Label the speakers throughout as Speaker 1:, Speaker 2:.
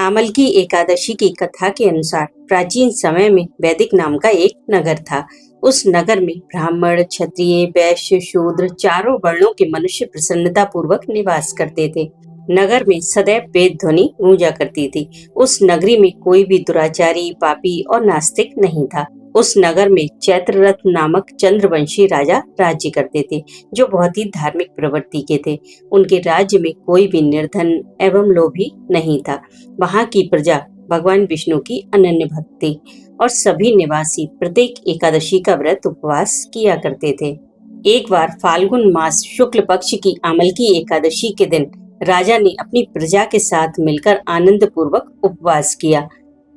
Speaker 1: आमलकी एकादशी की कथा के अनुसार प्राचीन समय में वैदिक नाम का एक नगर था। उस नगर में ब्राह्मण, क्षत्रिय, वैश्य, शूद्र चारों वर्णों के मनुष्य प्रसन्नता पूर्वक निवास करते थे। नगर में सदैव वेद ध्वनि गूंजा करती थी। उस नगरी में कोई भी दुराचारी, पापी और नास्तिक नहीं था। उस नगर में चैत्ररथ नामक चंद्रवंशी राजा राज्य करते थे, जो बहुत ही धार्मिक प्रवृत्ति के थे। उनके राज्य में कोई भी निर्धन एवं लोभी नहीं था। वहां की प्रजा भगवान विष्णु की अनन्य भक्त थी और सभी निवासी प्रत्येक एकादशी का व्रत उपवास किया करते थे। एक बार फाल्गुन मास शुक्ल पक्ष की आमलकी एकादशी के दिन राजा ने अपनी प्रजा के साथ मिलकर आनंद पूर्वक उपवास किया।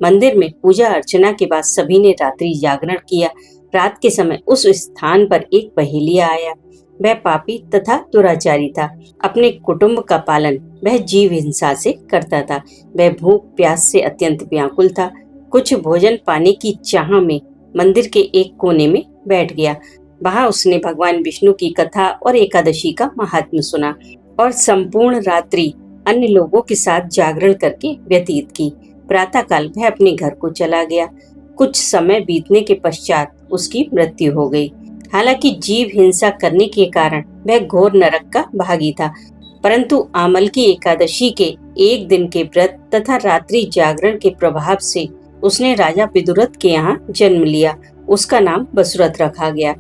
Speaker 1: मंदिर में पूजा अर्चना के बाद सभी ने रात्रि जागरण किया। रात के समय उस स्थान पर एक पहेलिया आया। वह पापी तथा दुराचारी था। अपने कुटुंब का पालन वह जीव हिंसा से करता था। वह भूख प्यास से अत्यंत व्याकुल था। कुछ भोजन पाने की चाह में मंदिर के एक कोने में बैठ गया। वहां उसने भगवान विष्णु की कथा और एकादशी का महात्म्य सुना और संपूर्ण रात्रि अन्य लोगों के साथ जागरण करके व्यतीत की। प्रातःकाल वह अपने घर को चला गया। कुछ समय बीतने के पश्चात उसकी मृत्यु हो गई। हालांकि जीव हिंसा करने के कारण वह घोर नरक का भागी था, परंतु आमलकी एकादशी के एक दिन के व्रत तथा रात्रि जागरण के प्रभाव से उसने राजा विदुरथ के यहाँ जन्म लिया। उसका नाम वसुरथ रखा गया।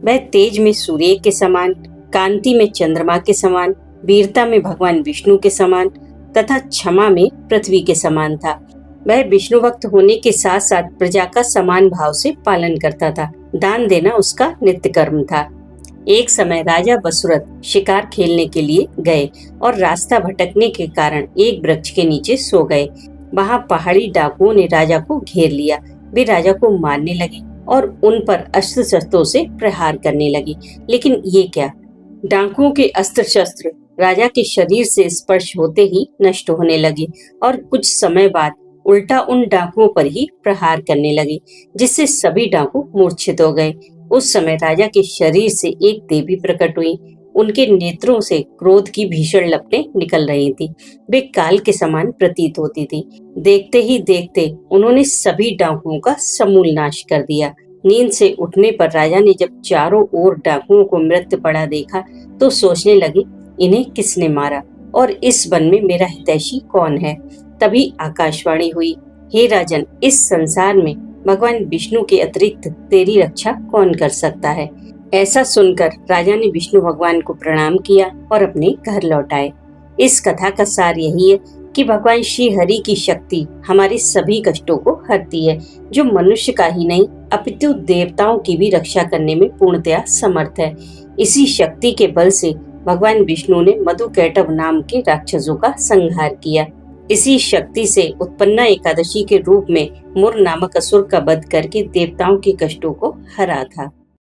Speaker 1: वह तेज में सूर्य के समान, कांति में चंद्रमा के समान, वीरता में भगवान विष्णु के समान तथा क्षमा में पृथ्वी के समान था। वह विष्णु भक्त होने के साथ साथ प्रजा का समान भाव से पालन करता था। दान देना उसका नित्य कर्म था। एक समय राजा वसुरथ शिकार खेलने के लिए गए और रास्ता भटकने के कारण एक वृक्ष के नीचे सो गए। वहां पहाड़ी डाकुओं ने राजा को घेर लिया। वे राजा को मारने लगे और उन पर अस्त्र शस्त्रों से प्रहार करने लगे। लेकिन ये क्या, डाकुओं के अस्त्र शस्त्र राजा के शरीर से स्पर्श होते ही नष्ट होने लगे और कुछ समय बाद उल्टा उन डाकुओं पर ही प्रहार करने लगे, जिससे सभी डाकू मूर्छित हो गए। उस समय राजा के शरीर से एक देवी प्रकट हुई। उनके नेत्रों से क्रोध की भीषण लपटें निकल रही थी। वे काल के समान प्रतीत होती थी। देखते ही देखते उन्होंने सभी डाकुओं का समूल नाश कर दिया। नींद से उठने पर राजा ने जब चारों ओर डाकुओं को मृत पड़ा देखा तो सोचने लगे, इन्हें किसने मारा और इस वन में मेरा हितैषी कौन है। तभी आकाशवाणी हुई, हे राजन, इस संसार में भगवान विष्णु के अतिरिक्त तेरी रक्षा कौन कर सकता है। ऐसा सुनकर राजा ने विष्णु भगवान को प्रणाम किया और अपने घर लौट आए। इस कथा का सार यही है कि भगवान श्री हरि की शक्ति हमारे सभी कष्टों को हरती है, जो मनुष्य का ही नहीं अपितु देवताओं की भी रक्षा करने में पूर्णतया समर्थ है। इसी शक्ति के बल से भगवान विष्णु ने मधुकैटभ नाम के राक्षसों का संहार किया। इसी शक्ति से उत्पन्ना एकादशी के रूप में मुर नामक असुर का वध करके देवताओं के कष्टों को हरा था।